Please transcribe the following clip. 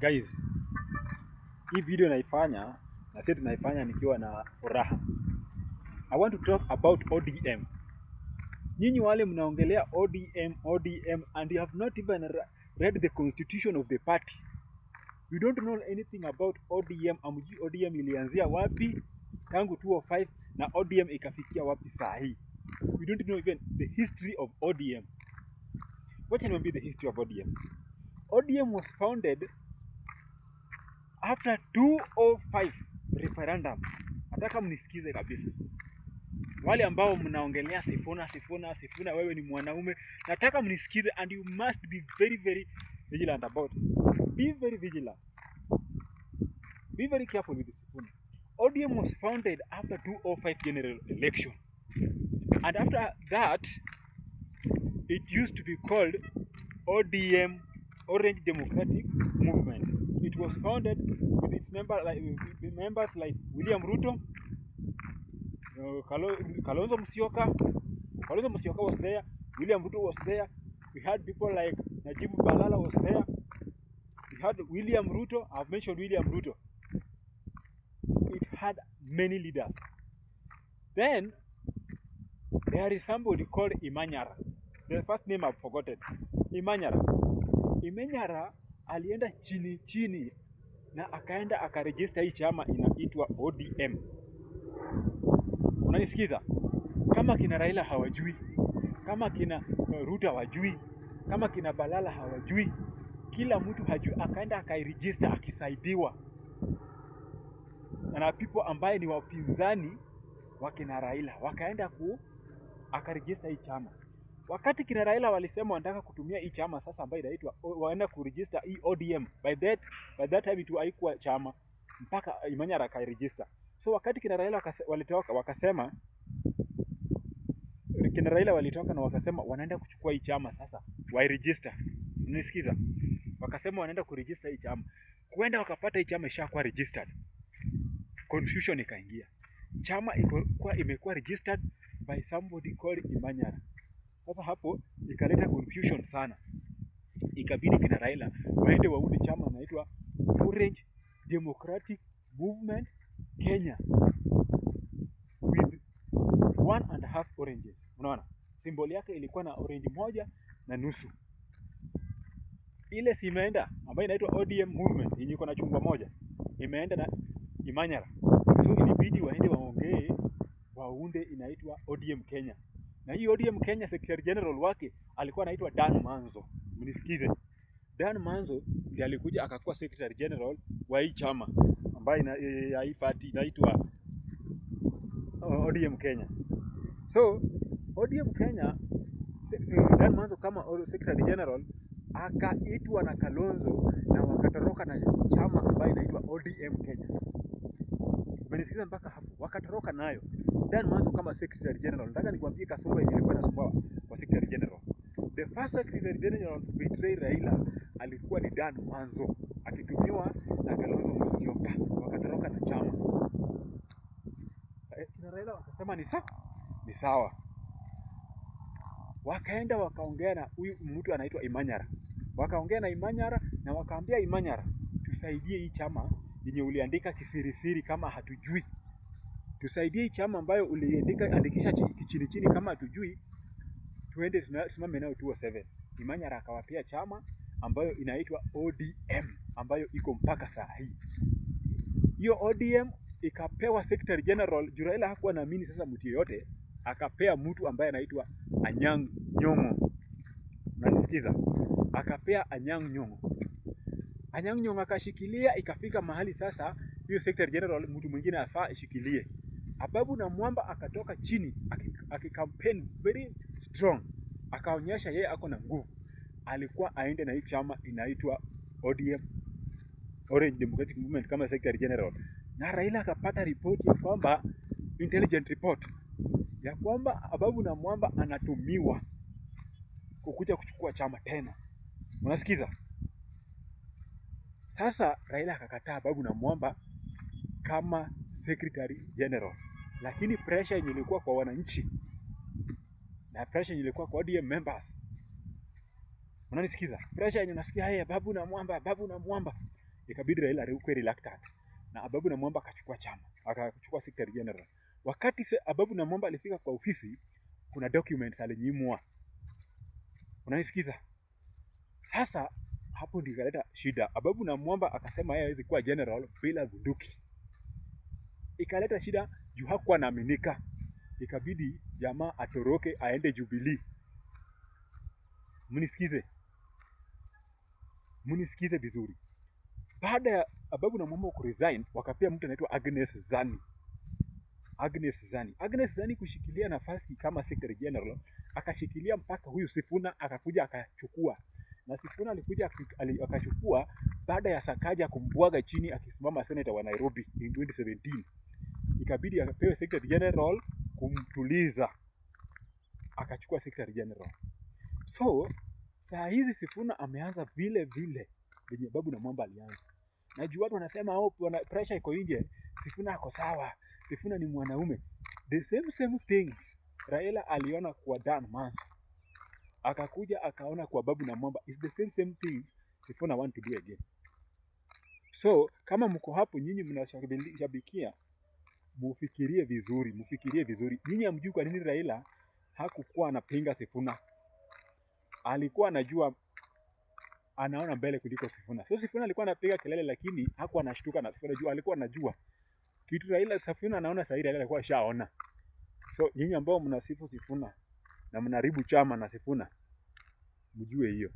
Guys, hii video naifanya na sisi tunaifanya nikiwa na furaha. I want to talk about ODM. Nyinyi wale mnaongelea ODM and you have not even read the constitution of the party. You don't know anything about ODM. Amjui ODM ilianzia wapi tangu 2005 na ODM ikafikia wapi saa hii. You don't know even the history of ODM. What can be the history of ODM? ODM was founded after 2005 referendum. Nataka mnisikize kabisa. Wale ambao mnaongelea Sifuna, wewe ni mwanaume. Nataka mnisikize and you must be very vigilant about it. Be very vigilant. Be very careful with Sifuna. ODM was founded after 2005 general election. And after that, it used to be called ODM, Orange Democratic Movement. It was founded with its members like William Ruto, Kalonzo Musyoka was there, William Ruto was there. We had people like Najib Balala was there. We had William Ruto. I've mentioned William Ruto. It had many leaders. Then there is somebody called Imanyara. The first name I've forgotten. Imanyara alienda chini na akaenda akaregister hii chama inaitwa ODM. Unanisikiza? Kama kina Raila hawajui, kama kina Ruto hawajui, kama kina Balala hawajui, kila mtu hajui, akaenda akairegister akisaidiwa na people ambaye ni wapinzani wa kina Raila, wakaenda akaregister hii chama. Wakati kina Raila walisema wanataka kutumia hii chama sasa ambayo inaitwa waenda kuregister hii ODM, by that time itu haikuwa chama mpaka Imanyara akairegister. So wakati kina Raila wakasema kina Raila walitoka na wakasema wanaenda kuchukua hii chama sasa wairegister. Unisikiza? Wakasema wanaenda kuregister hii chama. Kuenda wakapata hii chama ishakuwa registered. Confusion ikaingia. Chama imekuwa registered by somebody called Imanyara. Sasa hapo ikaleta confusion sana. Ikabidi kina Raila waende waunde chama inaitwa Orange Democratic Movement Kenya with 1.5 oranges. Unaona? Symbol yake ilikuwa na orange moja na nusu. Ile si imeenda ambayo inaitwa ODM Movement yenye iko na chungwa moja. Imeenda na Imanyara. So ilibidi waende waunde inaitwa ODM Kenya. Na hii ODM Kenya Secretary General wake alikuwa anaitwa Dan Manzo. Mnisikize. Dan Manzo ndiye alikuja akakuwa Secretary General wa hii chama ambayo ya hii party inaitwa ODM Kenya. So ODM Kenya, Dan Manzo kama Secretary General akaitwa na Kalonzo na wakatoroka na chama ambayo inaitwa ODM Kenya. Mnisikiza mpaka hapo. Wakatoroka nayo. Dan Manzo kama Secretary General. Nataka nikwambie kasumba yenye ilikuwa inasumbua kwa Secretary General. The first Secretary General to betray Raila alikuwa ni Dan Manzo, akitumiwa na Kalonzo Musyoka. Wakatoroka na chama. Kina Raila wakasema ni sawa. Wakaenda wakaongea na huyu mtu anaitwa Imanyara. Wakaongea na Imanyara na wakaambia Imanyara, tusaidie hii chama yenye uliandika kisirisiri kama hatujui. Tusaidie hii chama ambayo andikisha chini kama hatujui. Tuende tusimame nayo 207. Imanyara akawapia chama ambayo inaitwa ODM ambayo iko mpaka saa hii. Hiyo ODM ikapewa Secretary General. Raila hakuwa naamini sasa mtu yeyote, akapea mtu ambaye anaitwa Anyang' Nyong'o. Unanisikiza? Akapea Anyang' Nyong'o. Anyang' Nyong'o akashikilia, ikafika mahali sasa hiyo Secretary General mtu mwingine afaa ishikilie. Ababu na Mwamba akatoka chini akikampaign very strong, akaonyesha yeye ako na nguvu. Alikuwa aende na hii chama inaitwa ODM, Orange Democratic Movement, kama Secretary General. Na Raila akapata report ya kwamba intelligent report ya kwamba Ababu na Mwamba anatumiwa kukuja kuchukua chama tena. Unasikiza? Sasa Raila akakataa Ababu na Mwamba kama Secretary General. Lakini pressure yenye ilikuwa kwa wananchi na pressure yenye ilikuwa kwa ODM members Unanisikiza? Pressure yenye unasikia haya Babu na Mwamba. ikabidi Raila alikuwa reluctant, na Ababu Namwamba akachukua chama, akachukua secretary general. Wakati Ababu Namwamba alifika kwa ofisi, kuna documents alinyimwa. Unanisikiza? Sasa hapo ndio ikaleta shida. Ababu Namwamba akasema yeye hawezi kuwa general bila bunduki. Ikaleta shida juu hakuwa naaminika. Ikabidi jamaa atoroke aende Jubilee. Munisikize vizuri. Baada ya Ababu Namwamba kuresign, wakapea mtu anaitwa Agnes Zani kushikilia nafasi kama secretary general, akashikilia mpaka huyu Sifuna akakuja akachukua. Na Sifuna alikuja akachukua baada ya Sakaja kumbwaga chini akisimama senator wa Nairobi in 2017. Ikabidi akapewe secretary general kumtuliza. Akachukua secretary general. So, saa hizi Sifuna ameanza vile venye Ababu Namwamba alianza. Najua watu wanasema pressure iko nje, Sifuna ako sawa, Sifuna ni mwanaume. The same things Raila aliona kwa Dan Mansa, akakuja akaona kwa Ababu Namwamba, is the same things Sifuna want to do again. So kama mko hapo nyinyi mnashabikia, mufikirie vizuri. Nyinyi hamjui kwa nini Raila hakukuwa anapinga Sifuna. Alikuwa anajua anaona mbele kuliko Sifuna. So Sifuna alikuwa anapiga kelele, lakini hakuwa anashtuka na Sifuna juu alikuwa anajua kitu Raila Sifuna anaona sahihi, Raila alikuwa ashaona. So nyinyi ambao mnasifu Sifuna na mnaribu chama na Sifuna, mjue hiyo.